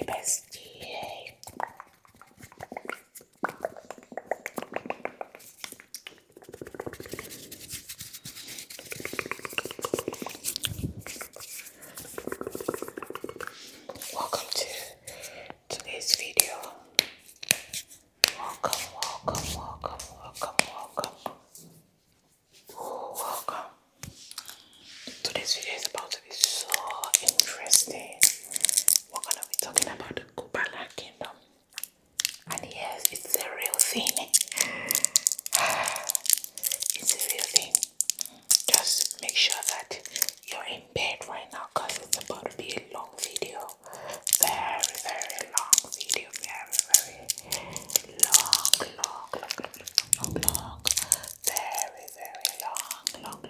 bestie. Welcome to today's video. Welcome. Welcome. Today's video is about to be so interesting. We're gonna be talking about the Kubala Kingdom. And yes, it's a real thing. It's a real thing. Just make sure that you're in bed right now because it's about to be a long video. Very, very long video. Very, very long. Very, very long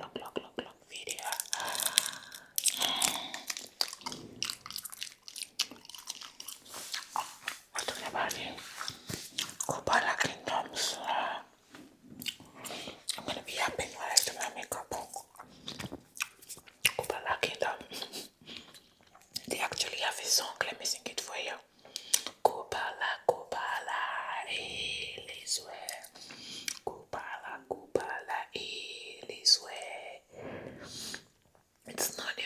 video. We're talking about the Kubala Kingdoms. I'm gonna be happy while I do my makeup. Kubala Kingdom. They actually have a song. Let me sing it for you. Kubala, Eliswe. Kubala, Eliswe. It's not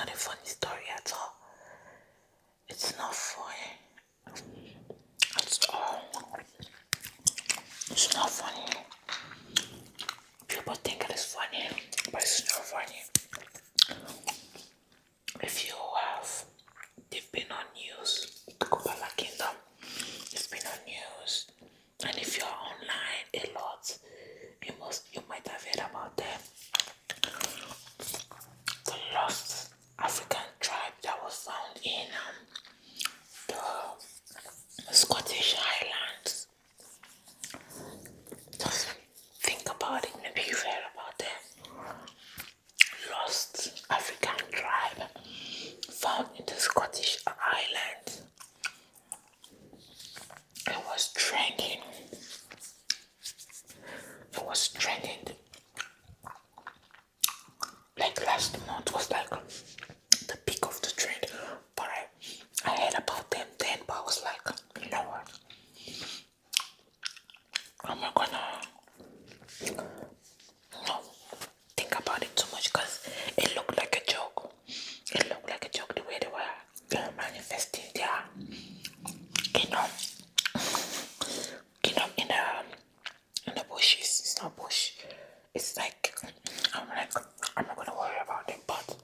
a funny story at all. It's not funny at all. It's not funny. People think it is funny, but it's not funny. If you have, they've been on news, the Kubala Kingdom, it's been on news, and if you're online a lot, you might have heard about them. The lost African tribe that was found in the Scottish Highlands. Just think about it, maybe you've heard about them. Lost African tribe found in the Scottish Highlands. It was trending. Like last month was like the peak of the trend. But I heard about them then, but I was like, you know what? I'm not gonna think about it too much because it looked like a joke. It looked like a joke the way they were manifesting their kingdom in the bushes. It's not bush. It's like I'm not gonna worry about it. But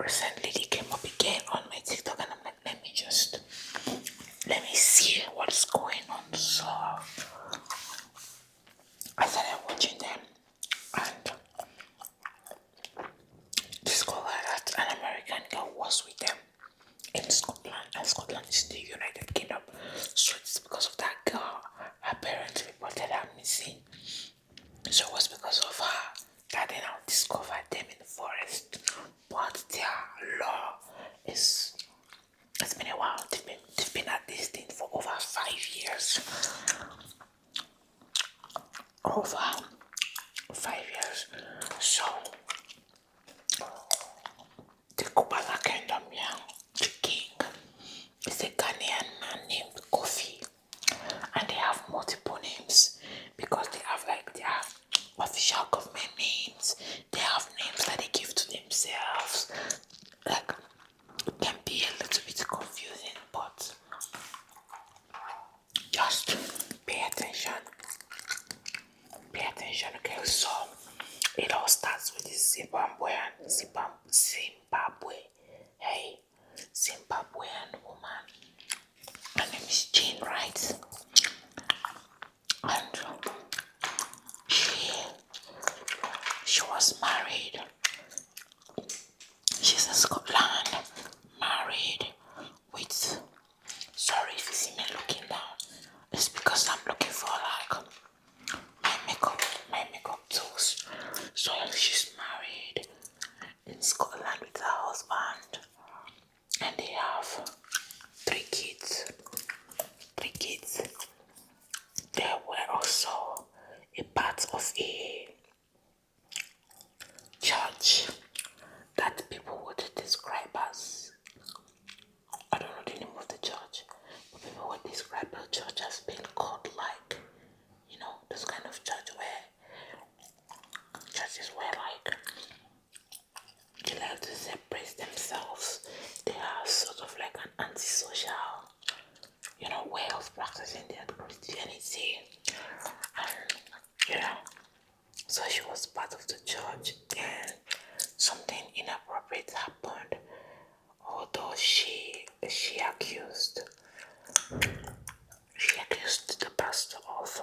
recently they came up again on my TikTok, and I'm like, let me see what's going on. So I started watching them and discovered that an American girl was with them in Scotland, and Scotland is the United Kingdom. So it's because of that girl her parents reported her missing. So it was because of her that they now discovered them in the forest. But their law it's been a while. They've been at this thing for over 5 years. Over 5 years. So the Kubala Kingdom, the king is a Ghanaian man named Kofi. And they have multiple names because they have like their official government names. They have names that they give to themselves. Like, it can be a little bit confusing, but just pay attention. Okay? So it all starts with this Zimbabwean woman. Her name is Jane, right? And she was married. She's in Scotland, married with. Sorry if you see me looking down. It's because I'm looking for like my makeup tools. So she's married in Scotland with her husband, and they have 3 kids. They were also a part of a church that people would inappropriate happened. Although she accused the pastor of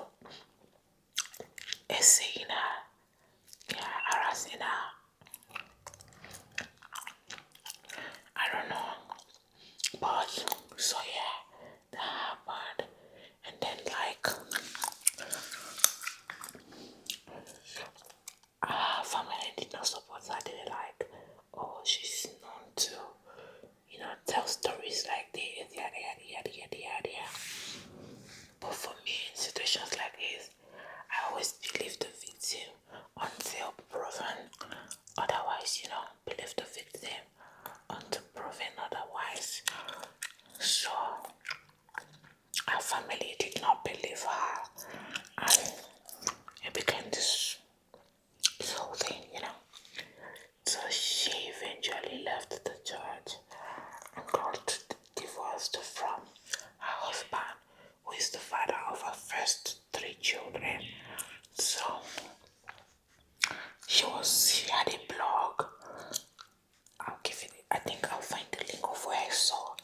essaying her, yeah, harassing her. I don't know, but so yeah, that happened, and then like her family did not support her. They were like, oh, she's known to, tell stories like this, yada yada yada yada yada. But for me, in situations like this, I always believe the victim until proven otherwise, believe the victim until proven otherwise. So, her family did not believe her, and it became this whole thing. So she eventually left the church and got divorced from her husband, who is the father of her first three children. So she had a blog. I'll give it. I think I'll find the link of where I saw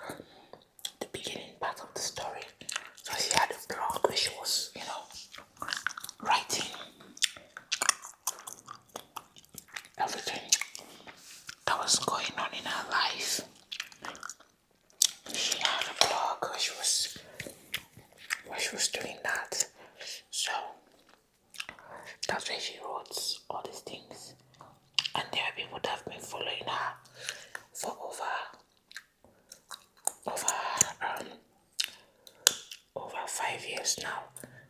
the beginning part of the story. So she had a blog where she was, writing everything that was going on in her life. She had a blog where she was doing that. So that's where she wrote all these things. And there are people that have been following her for over 5 years now.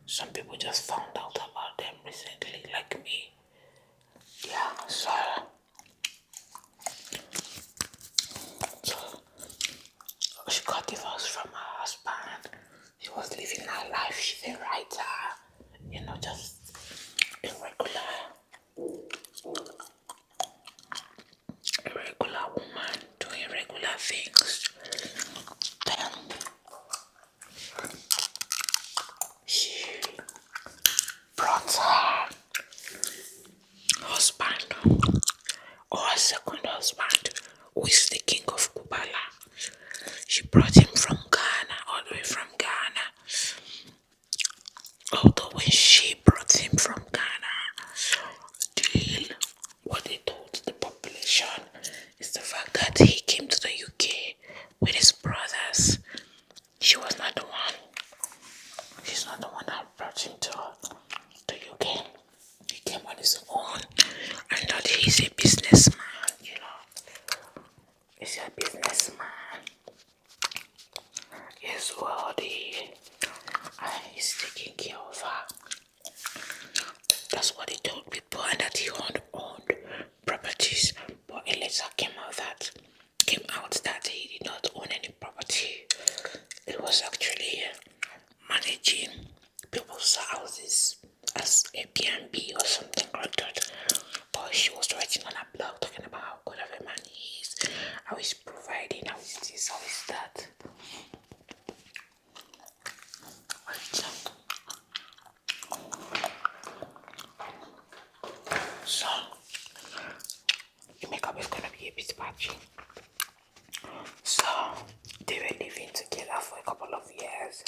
Some people just found out about them recently, like me. Yeah, so she got divorced from her husband. She was living her life. She's a writer, just a regular woman doing regular things. Then she brought her husband, or her second husband, who is the king of Kubala. She brought him from Ghana, all the way from Ghana. Although when she brought him from Ghana, what they told the population is the fact that he came to the UK with his brothers. She was not the one. She's not the one that brought him to the UK. He came on his own, and that he's a businessman, He's a businessman. He's wealthy, and he's taking care of her. That's what he told people, and that he owned properties. But it later came out that he did not own any property. It was actually managing people's houses as a B&B or something like that. But she was writing on a blog talking about how good of a man he is, how he's providing, how is this, how is that. So the makeup is gonna be a bit patchy. So they were living together for a couple of years.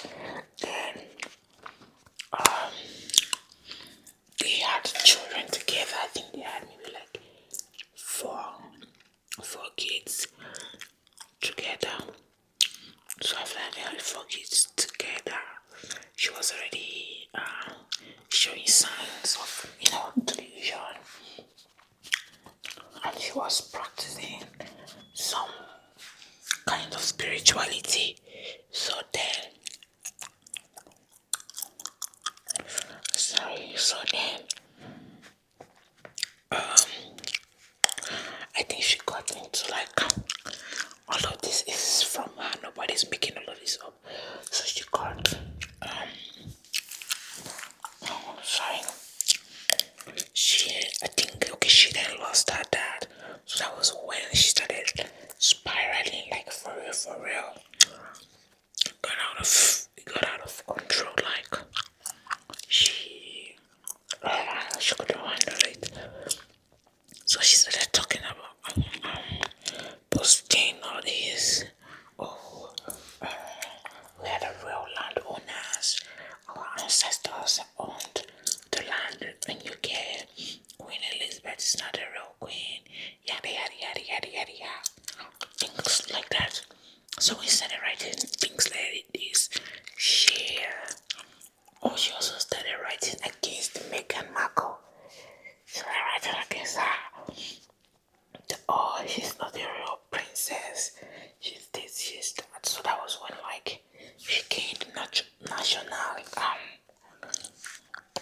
Then they had children together. I think they had maybe like four kids together. So after they had 4 kids together, she was already showing signs of delusion, and she was practicing some kind of spirituality. So then I think she got into like, all of this is from her. Nobody's making all of this up. So she got she then lost her dad. So that was when she started spiraling, like for real. Got out of control, like she couldn't handle it. So she started talking about So we started writing things like this. She also started writing against Meghan Markle. So I writing against her. She's not a real princess. She's this, she's that. So that was when like she gained national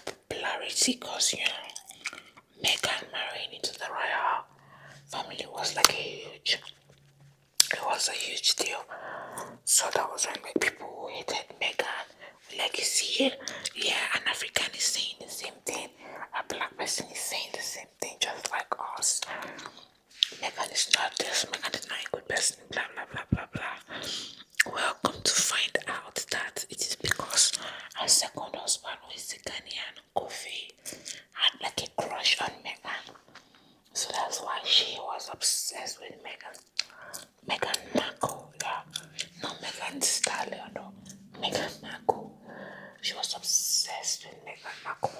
popularity because Meghan marrying into the royal family was like it was a huge deal. So that was when like people who hated Meghan were like, you see, yeah, an African is saying the same thing, a black person is saying the same thing, just like us. Meghan is not this, Meghan is not a good person, blah blah blah blah blah. Welcome to find out that it is because her second husband, who is a Ghanaian, Kofi, had like a crush on Meghan. So that's why she was obsessed with Meghan. Meghan Markle, yeah. Not Meghan Stallion, no. Meghan Markle. She was obsessed with Meghan Markle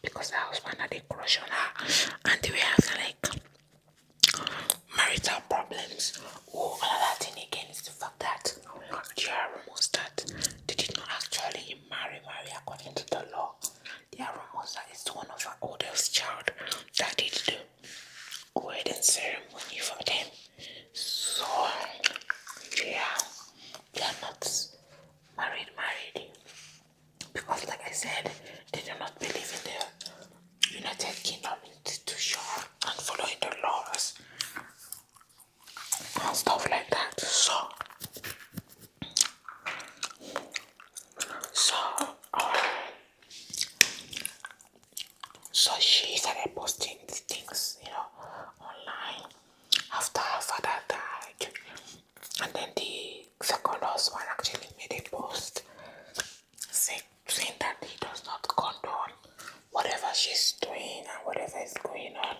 because her husband had a crush on her and they were having like marital problems. Another thing again is the fact that there are rumors that they did not actually marry according to the law. There are rumors that it's one of her oldest child that did the wedding ceremony for them. So yeah, they are not married. Because like I said, they do not believe in the United Kingdom institution and following the laws and stuff like that. So, uh, so she started posting these things, online after her father died. And then the second husband actually made a post saying that he does not condone whatever she's doing and whatever is going on.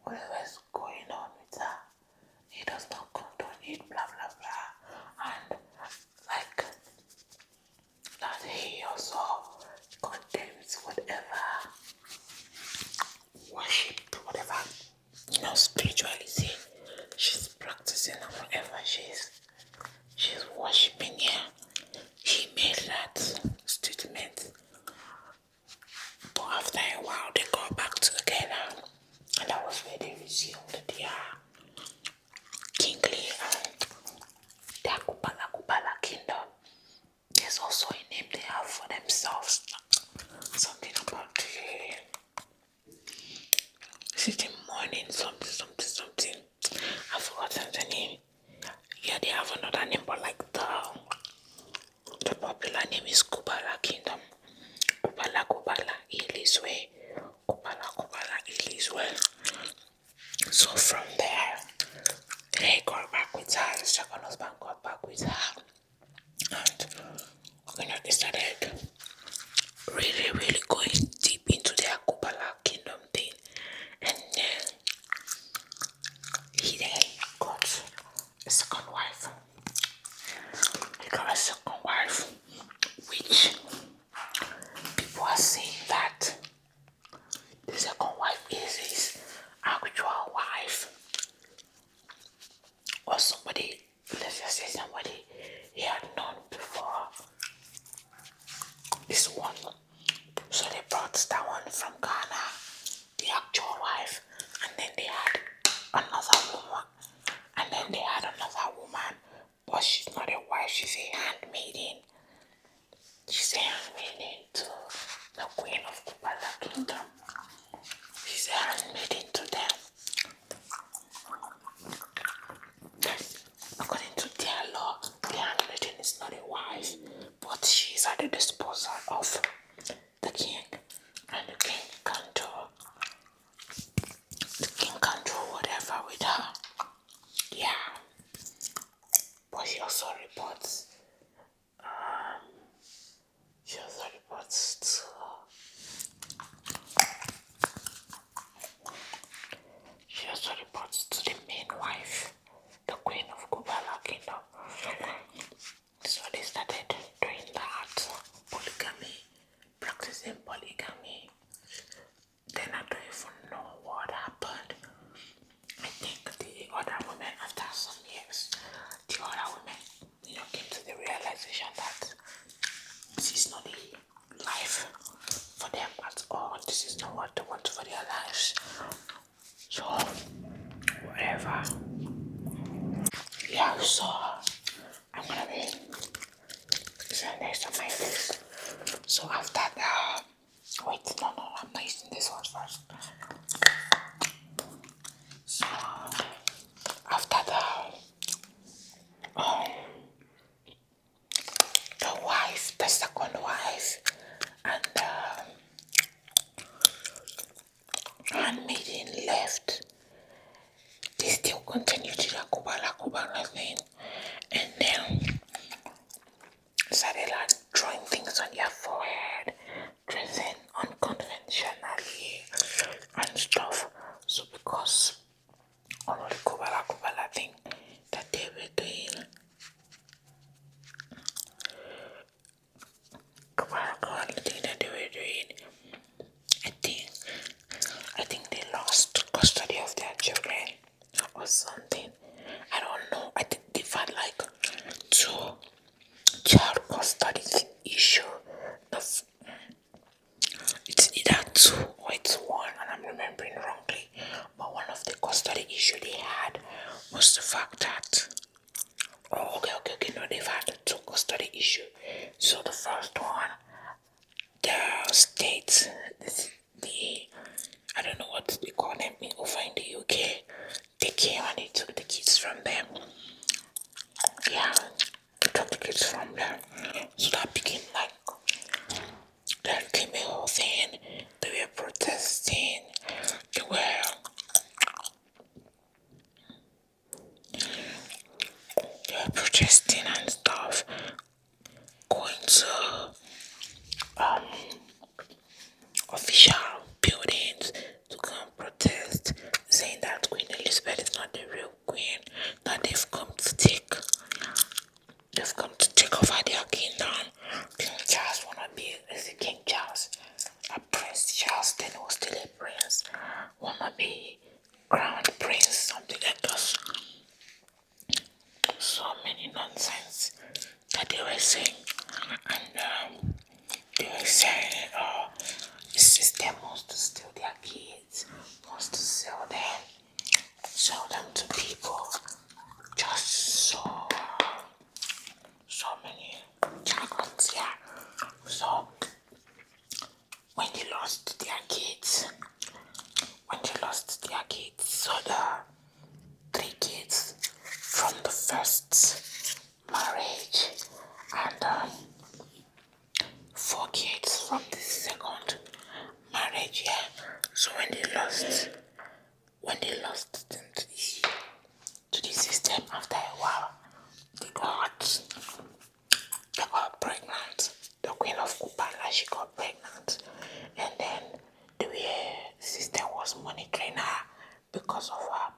Whatever is going on with her, he does not condone it, blah blah blah. And like that he also condemns whatever worship, whatever spirituality she's practicing or whatever she's worshipping. Yeah, he made that statement, but after a while they got back together, and that was where they resumed their kingly and their Kupala kingdom. There's also a name they have for themselves, something about city morning, something. I've forgotten the name. Yeah, they have another name, but like the popular name is Kupala Kingdom. Kupala Iliswe. Kupala Iliswe. So from there, they got back with her. The second husband got back with her, and they started really going deep into their Kupala Kingdom thing, and then he then got a second wife. He got a second wife, which people are saying that the second wife is his actual wife, or somebody, let's just say somebody he had known before this one. So they brought that one from Ghana, the actual wife, and then they had another woman, and then they had another woman, but she's not a wife, she's a handmaiden. She's a handmaiden to the Queen of Kupala Kingdom. She's a handmaiden to them. According to their law, the handmaiden is not a wife, but she's at the disposal of the king, and the king can do whatever with her. Yeah, but she also reports. She also reports to. She also reports to the main wife, the Queen of Kubala Kingdom. So they started doing that, but So I'm gonna be using this on my face. So after that, wait, no, I'm not using this one first. So after that, the second wife, and handmaiden left. They still continue to do kubala thing, and then started like drawing things on your forehead, dressing unconventionally and stuff. So because all the kubala thing that they were doing, kubala thing that they were doing, I think they lost custody of their children or something. I don't know. I think they've had like 2 child custody issue. It's either 2 or it's 1, and I'm remembering wrongly. But one of the custody issue they had was the fact that okay. No, they've had 2 custody issue. So the first one, the state, the I don't know what they call them over in the UK. They came and they took the kids from them. Yeah, they took the kids from them. So that became like, there came a whole thing. They were protesting. They were protesting and stuff. Going to official buildings to come protest, saying that Queen Elizabeth is not the real queen, that they've come to take over their kingdom. King Charles wanna be is it King Charles, a Prince Charles, then he was still a prince, wanna be crowned prince, something like that. So many nonsense that they were saying, and they were saying, the system wants to steal their kids, wants to sell them to people. Just so many jargons, yeah. So when they lost their kids, so the 3 kids from the first marriage and 4 kids from the second marriage, yeah. So when they lost them to the system, after a while, they got pregnant. The Queen of Kupala, she got pregnant, and then the system was monitoring her because of her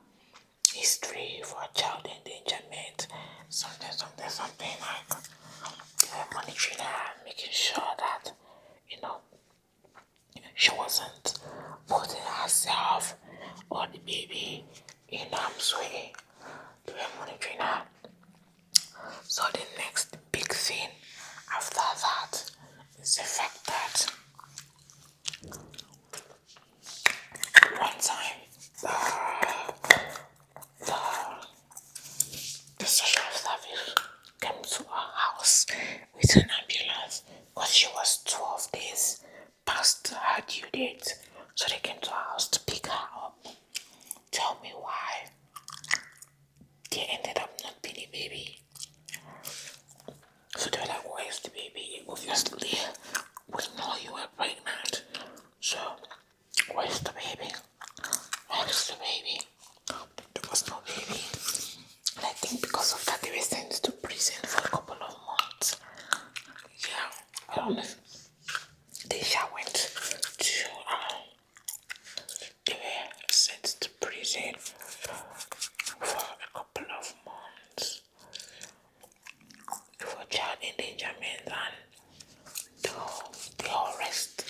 history for child endangerment, something like. They were monitoring her, making sure that she wasn't putting herself or the baby in harm's way. They were monitoring her. So the next big thing after that is the fact that one time the social service came to her house with an ambulance because she was 12 days past her due date. So they came to her house to pick her up. Tell me why they ended up not being a baby. So they were like, where's the baby? Obviously, we know you were pregnant. So, where's the baby? Where's the baby? There was no baby. And I think because of that, they were sent to prison for a couple of months. Yeah, I don't know if they went to, they were sent to prison for a couple of months for child endangerment and the arrest,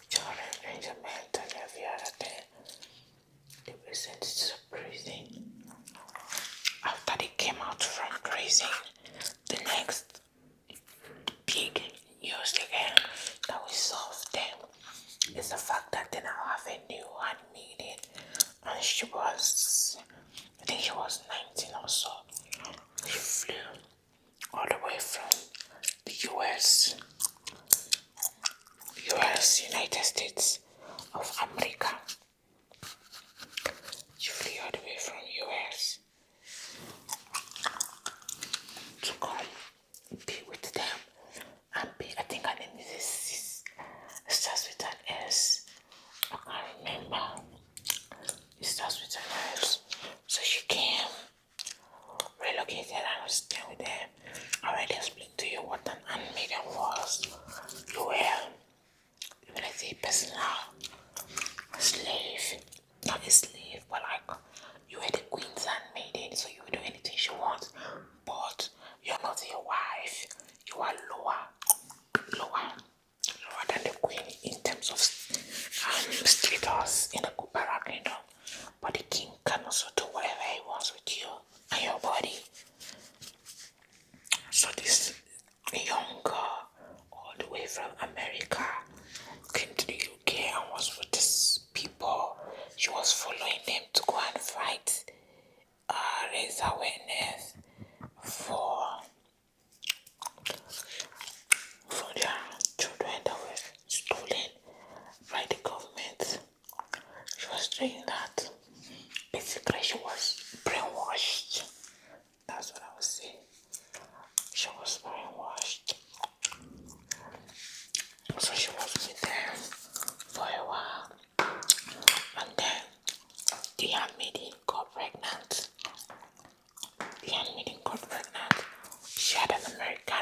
child endangerment and every other thing. They were sent to prison. After they came out from prison, the next big news again that we solved them is the fact that they now have a new handmaiden, and I think she was 19 or so.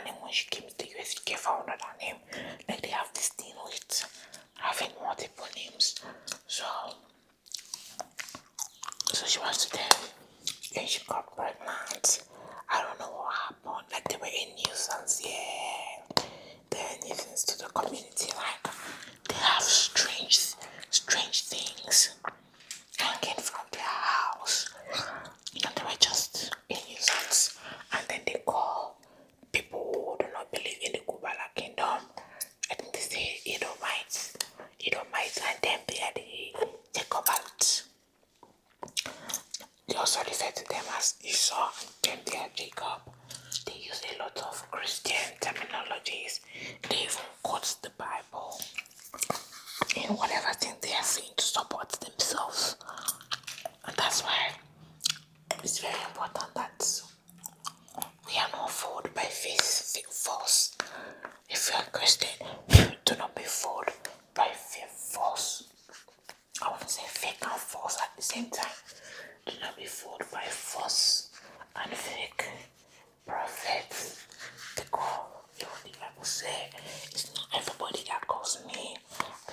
name when she came to the US. She gave her another name. Like they have this thing with having multiple names. So she was to them and she got pregnant. I don't know what happened. Like they were a nuisance, yeah. They're a nuisance to the community. Like they have strange things hanging from their house. And they were just a nuisance. And then they call people who do not believe in the Kubala kingdom. I think they say Edomites, and then they are the Jacobites. They also refer to them as Esau, and then they are Jacob. They use a lot of Christian terminologies. They even quote the Bible in whatever thing they are saying to support themselves. And that's why it's very important that we are not fooled by false. If you are Christian, do not be fooled by false. I want to say fake and false at the same time. Do not be fooled by false and fake prophets. Because the Bible says it's not everybody that calls me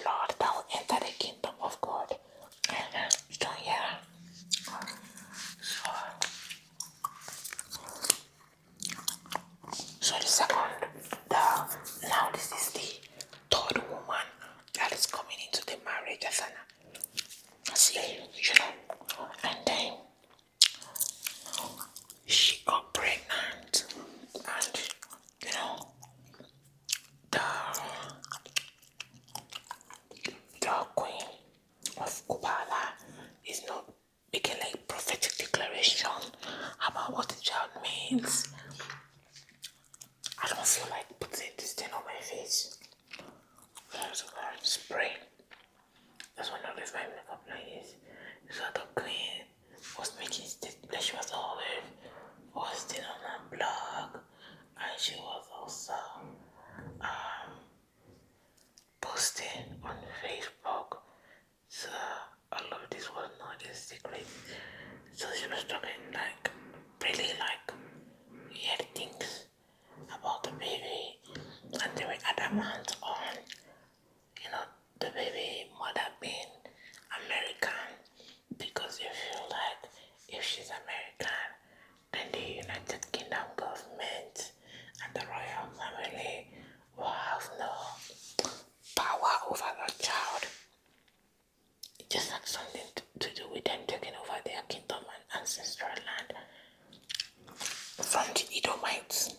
Lord that will enter the kingdom of God. And you don't hear that? So the second, now this is the third woman that is coming into the marriage as a slave, and then she got pregnant, and the queen of Kubala is not making like prophetic declaration about what the child means. I don't feel like putting this thing on my face. So I'm spraying. That's one of my makeup lines. So the queen was making statements. She was always posting on her blog, and she was also posting on Facebook. So all of this was not a secret. So she was talking like really like weird things about the baby, and they were adamant on the baby mother being American, because they feel like if she's American, then the United Kingdom government and the royal family will have no power over the child. It just had something to do with them taking over their kingdom and ancestral land from the Edomites.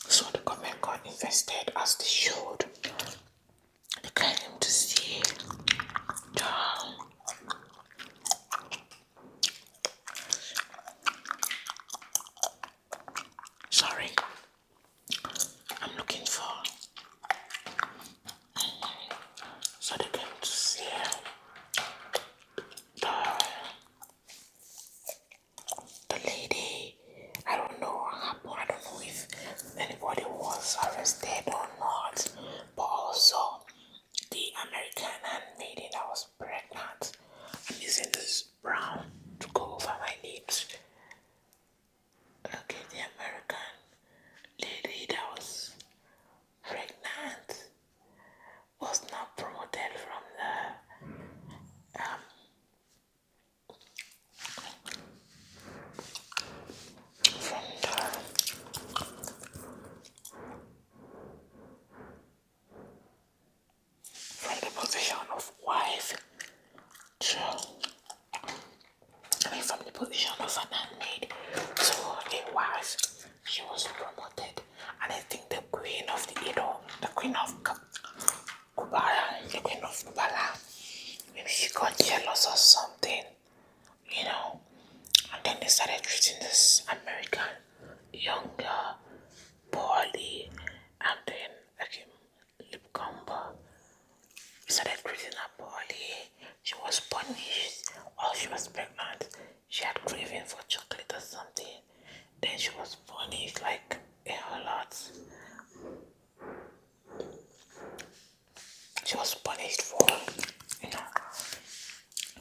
So the government got invested as they should. They came to see sorry, I'm looking for. So they came to see the lady. I don't know what happened. I don't know if anybody was arrested or not. But also the American handmaiden that was pregnant. I'm using this brown to go over my lips. Okay, the American lady that was pregnant was not promoted from the position of wife to, from the position of an handmaid to a wife. She was promoted, and I think the queen of the queen of Kubala, maybe she got jealous or something, and then they started treating this American younger, poorly, and then lip combo. They started treating her poorly. She was punished while she was pregnant. She had craving for chocolate or something. Then she was punished like a whole lot. She was punished for,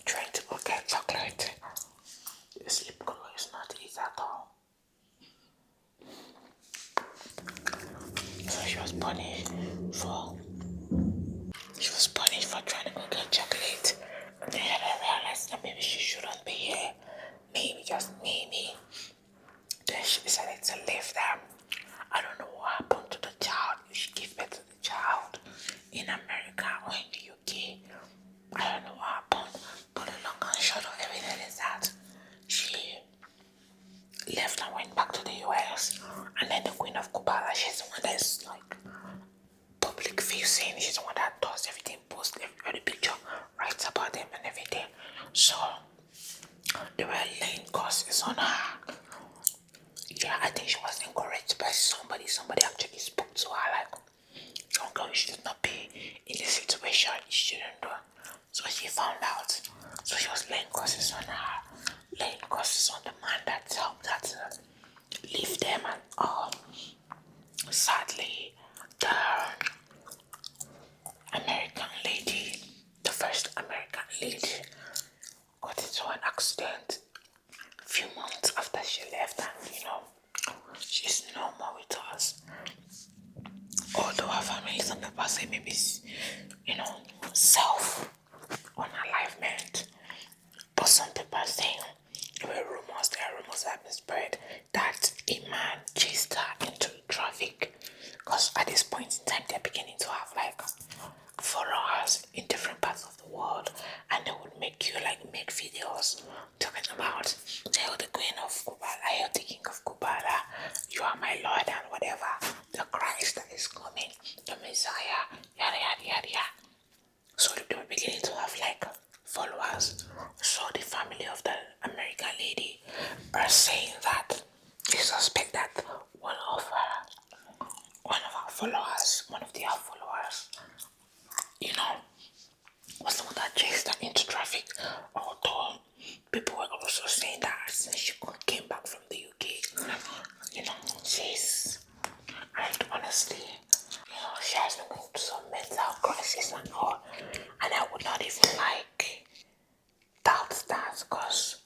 trying to go get chocolate. This lip color is not easy at all. punished for trying to go get chocolate. And then I realized that maybe she shouldn't be here. Maybe, just maybe. Then she decided to leave them. I don't know what happened to the child. If she gave birth to the child in America or in the UK. I don't know what happened. But the long and short of everything is that she left and went back to the US. And then the Queen of Kubala, she's the one that's like public facing. She's the one that does everything, posts every picture, writes about them and everything. So they were laying courses on her. Yeah, I think she was encouraged by somebody. Somebody actually spoke to her like, young girl, you should not be in this situation. You shouldn't do. So she found out. So she was laying courses on her, laying courses on the man that helped her to leave them and all. Sadly, the American lady, the first American lady, got into an accident a few months after she left, and she's no more with us. Although her family, some people say maybe, self unalivement. But some people are saying there are rumors that have been spread that a man chased her into traffic. Because at this point in time, they're beginning to have like followers in different parts of the world, and they would make videos talking about, hail the Queen of Kubala, hail the King of Kubala, you are my Lord and whatever, the Christ that is coming, the Messiah, yada yada yada yada. So they were beginning to have like followers. So the family of the American lady are saying that they suspect that one of their followers, was the one that chased her into traffic. Although people were also saying that since she came back from the UK, she's, and honestly, she has been going through some mental crisis and all, and I would not even doubt that, because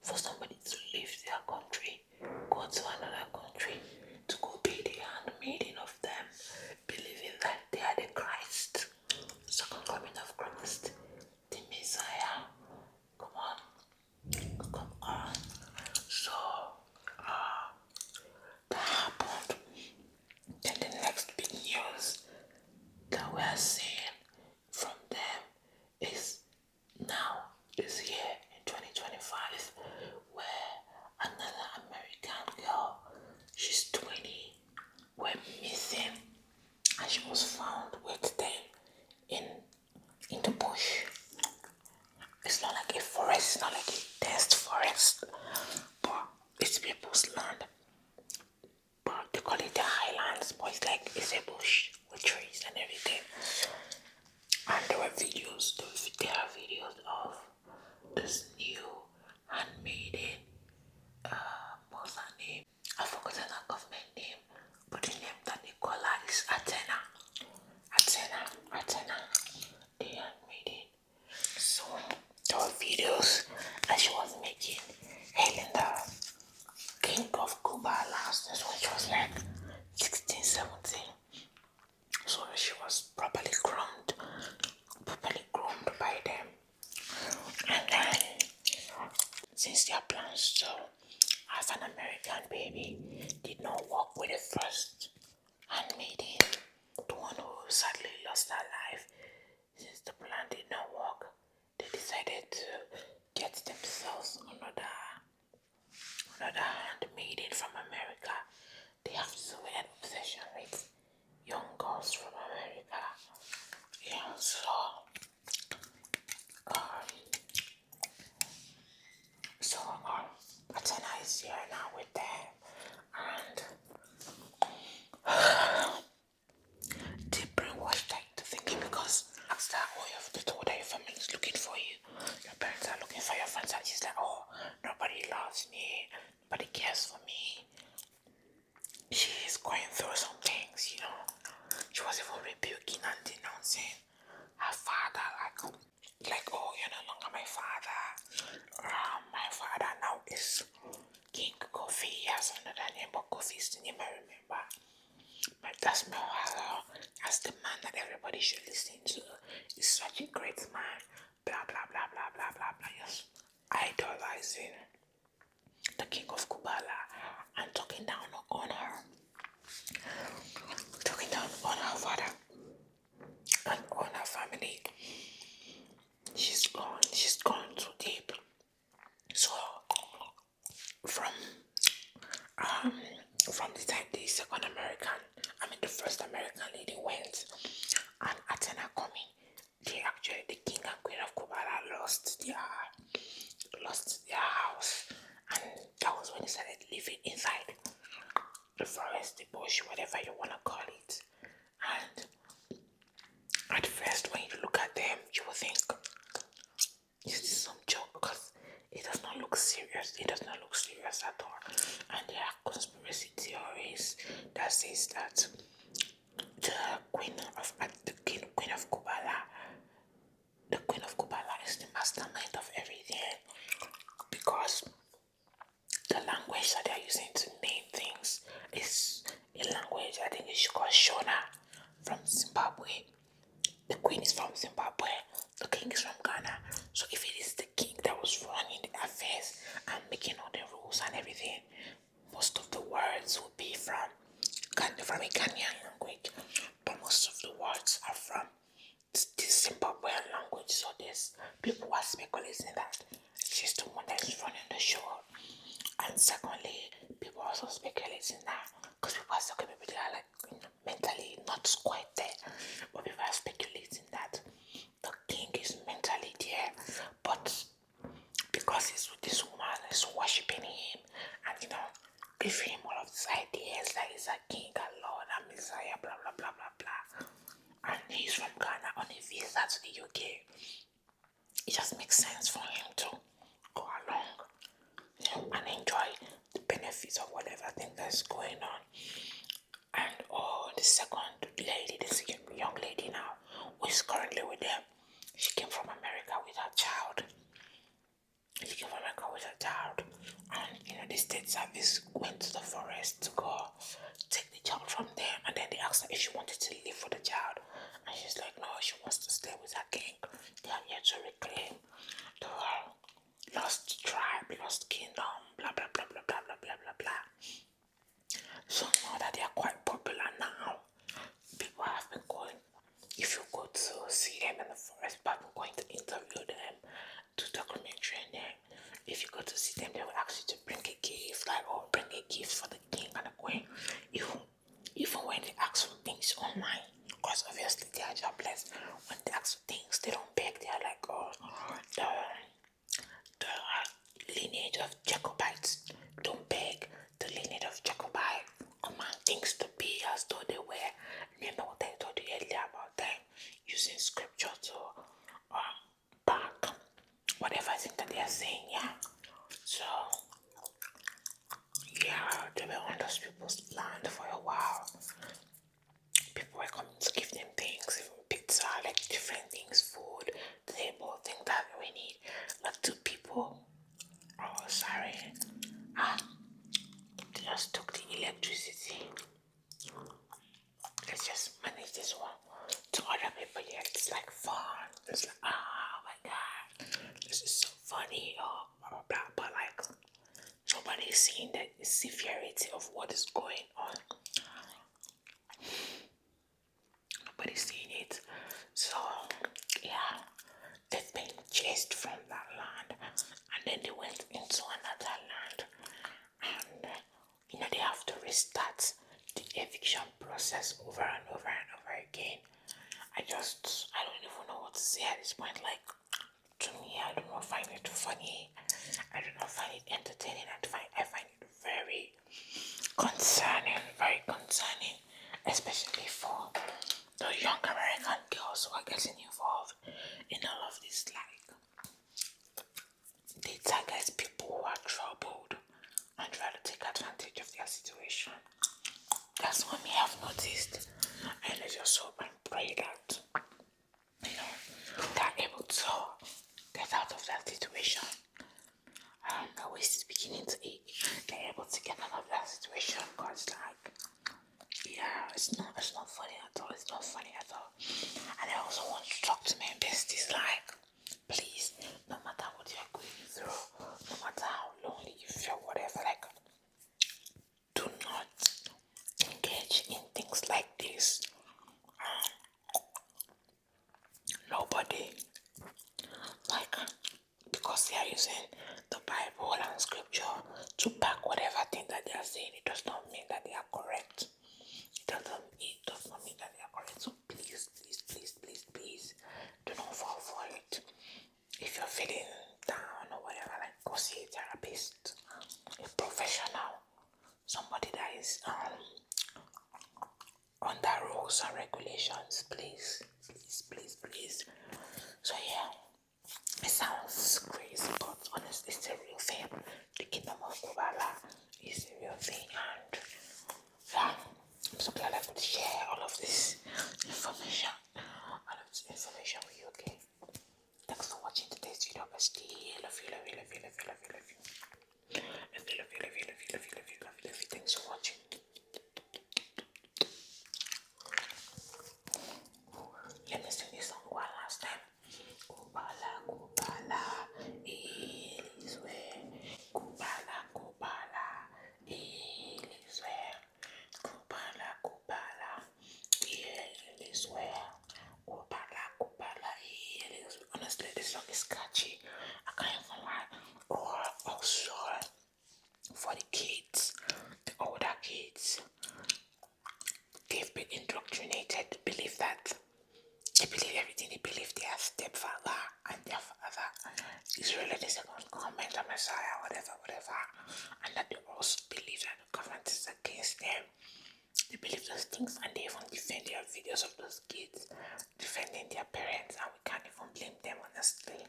for somebody to leave their country, go to another country, to go be the handmaiden of them, believing that they are the Christ, second coming of Christ, the Messiah. Come on. So, that happened. Then the next big news that we are seeing from them is now, this year in 2025, where another American girl, she's 20, went missing, and she was found with them in the bush. It's not like a forest, it's not like a dense forest, but it's people's land. But they call it the highlands, but it's a bush with trees and everything. And there are videos of this new handmaiden, what's her name? I've forgotten her government name, but the name that they call her is Athena, the handmaiden. So there were videos that she was making, hailing the King of Kubala, since when she was like 16, 17. So she was properly groomed by them. And then, since their plans to have an American baby did not work with the first handmaiden, the one who sadly lost her life, since the plan did not work, they decided to get themselves another handmaiden from America. They have so an obsession with young girls from America. Yeah, so Athena is here now with them, and they brainwashed like to thinking, because after all you have to told that your family is looking for you, your parents are looking for your friends, and she's like, oh, nobody loves me, nobody cares for me. She's going through some things, She was even rebuking and denouncing her father, like, oh, you're no longer my father. My father now is King Kofi. He has another name, but Kofi is the name I remember. My That's Mahalo. That's the man that everybody should listen to. He's such a great man. Blah blah blah blah blah blah blah. Just idolizing the king of Kubala and talking down on her, talking down on her father and on her family. She's gone too deep. So from um from the time the second American, the first American lady went and Athena coming, the king and queen of Kubala lost their house, and that was when they started living inside the forest, the bush, whatever you wanna call it. And at first, when you look at them, you will think this is some joke because it does not look serious. It does not look serious at all. And there are conspiracy theories that says that the queen of Kubala, the queen of Kubala is the mastermind of everything, because the language that they're using to name things is a language I think is called Shona from Zimbabwe. The queen is from Zimbabwe, the king is from Ghana. So if it is the king that was running the affairs and making all the rules and everything, most of the words will be from a Ghanaian language, but most of the words are from the Zimbabwean language. So there's people who are speculating that she's the one that is running the show. And secondly, people are also speculating that because people are talking, maybe they are like mentally not quite there, but people are speculating that the king is mentally there, but because he's with this woman, is worshiping him, and giving him all of these ideas that he's a king, a lord, a messiah, blah blah blah blah blah. And he's from Ghana on a visa to the UK. It just makes sense for him to go along, and enjoy the benefits of whatever thing that's going on. And the second lady, the second young lady now, who is currently with them, she came from America with her child. And the state service went to the forest to go take the child from them, and then they asked her if she wanted to live for the child, and she's like, no, she wants to stay with her king. They are here to reclaim the lost tribe, lost kingdom, blah blah blah blah blah blah blah blah blah. So now that they are quite popular now, people have been going. If you go to see them in the forest, people are going to interview them, do documentary on them. If you go to see them, they will ask you to bring a gift, like, bring a gift for the king and the queen. Even when they ask for things online, because obviously they are jobless. When they ask for things, they don't beg. They are like, the lineage of Jacobites don't beg. The lineage of Jacobite command things to be as though they were. Remember what I told you earlier about them using scripture to back whatever thing that they are saying, yeah. So yeah, they were on those people's land for a while. People were coming to give them things, even pizza, like different things, food, table, things that we need. Like two people. Oh, sorry. They just took the electricity. Let's just manage this one. To other people, yeah, it's like fun. It's like, oh my god, this is so funny, blah blah blah. But like, nobody's seeing the severity of what is going on. Nobody's seeing it. So yeah, they've been chased from that land, and then they went into another land, and they have to restart the eviction process over and over and over again. I don't even know what to say at this point. Like, to me, I do not find it funny. I do not find it entertaining. I find it very concerning, especially for the young American girls who are getting involved in all of this. Like, they target people who are troubled and try to take advantage of their situation. That's what me have noticed, and I just hope and pray that they're able to get out of that situation. My waist is beginning to ache. They're able to get out of that situation, because like, Yeah, it's not funny at all. It's not funny at all. And I also want to talk to my besties, like, please, no matter what you're going through, no matter how lonely you feel, whatever, like, do not engage in things like this. Nobody, like, because they are using the Bible and scripture to back whatever thing that they are saying, it does not mean that they are correct. It does not mean that they are correct. So please, please, please, please, please, do not fall for it. If you're feeling down or whatever, like, go see a therapist, a professional, somebody that is under rules and regulations. Please, please, please, please. So yeah, it sounds crazy, but honestly, it's a real thing. The kingdom of Kubala is a real thing, and yeah, I'm so glad I could share all of this information. With you, okay? Thanks for watching today's video, bestie. Love you, love you, love you, love you, love you, love you. Love you, love you, love you, love you, love you, love you, love you, love you. Thanks for watching. Let me sing this song one last time. Kubala, Kubala, Elizwe. Kubala, Kubala, Elizwe. Kubala, Kubala, Elizwe. Kubala, Kubala, Elizwe. Honestly, this song is catchy. I can't even lie. Or also for the kids, the older kids, they've been indoctrinated to believe that they believe everything. They believe their stepfather and their father is really the second coming, the Messiah, whatever, whatever, and that they also believe that the government is against them. They believe those things, and they even defend their videos of those kids defending their parents, and we can't even blame them, honestly.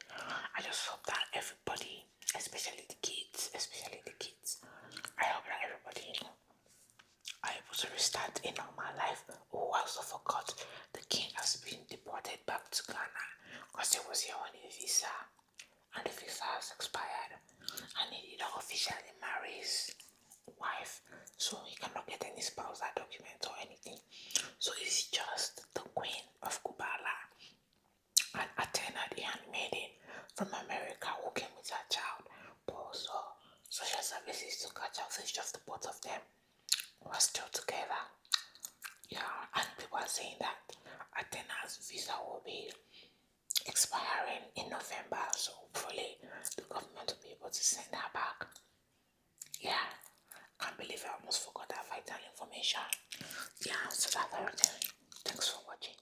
I just hope that everybody, especially the kids, I hope that everybody, are able to restart a normal life. Oh, I also forgot, the king has been deported back to Ghana because he was here on a visa, and the visa has expired, and he didn't officially marry his wife, so he cannot get any spousal documents or anything. So it's just the queen of Kubala and Athena, the handmaiden from America, who came with her child, but also social services to catch up. So it's just the both of them who are still together. Yeah, and people are saying that Athena's visa will be expiring in November, so hopefully the government will be able to send her back. Yeah, can't believe I almost forgot that vital information. Yeah, so that's everything. Thanks for watching.